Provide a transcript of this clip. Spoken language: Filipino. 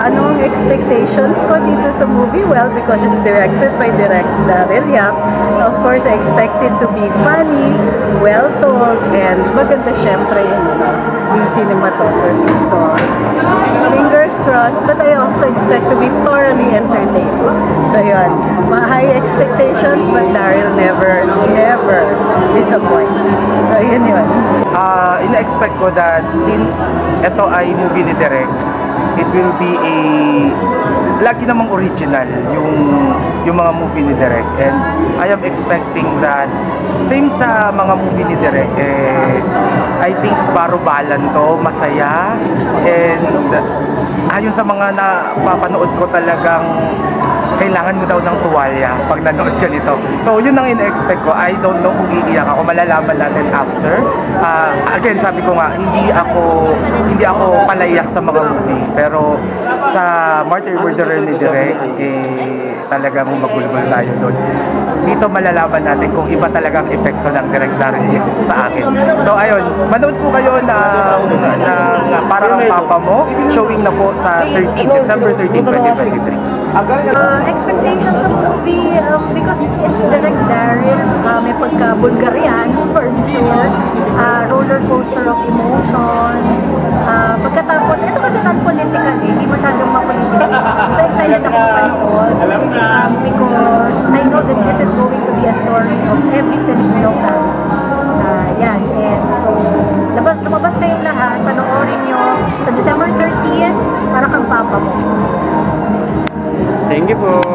Anong expectations ko dito sa movie? Well, because it's directed by Direk Daryl Yap, of course, I expected to be funny, well-told, and maganda syempre yung cinematography. So, fingers crossed, but I also expect to be thoroughly entertained. So, yun. High expectations, but Daryl never disappoints. So, yun. Ina-expect ko that since ito ay movie ni Direk, it will be lagi namang original yung mga movie ni Direk, and I am expecting that same sa mga movie ni Direk, I think barubalan to, masaya, and ayon sa mga napapanood ko talagang kailangan mo daw ng tuwalya pag nanood ka nito. So, yun ang ina-expect ko. I don't know kung iiyak ako. Malalaman natin after. Again, sabi ko nga, hindi ako palaiyak sa mga movie. Pero sa Martyr Murderer ni Direk, talagang magulgul tayo doon. Dito malalaman natin kung iba talagang epekto ng Direk Daryl sa akin. So, ayun. Manood po kayo ng Para Kang Papa Mo. Showing na po sa December 13, 2023. Expectations sa movie, because it's Direk Daryl, may pagka-Bulgarian for sure, roller coaster of emotions, pagkatapos, ito kasi non-political hindi masyadong mapolitical. So excited ako mapanood, because I know that this is going to be a story of every Filipino family. And so, lumabas kayong lahat, panoorin nyo sa December 13, Para Kang Papa Mo. Thank you po.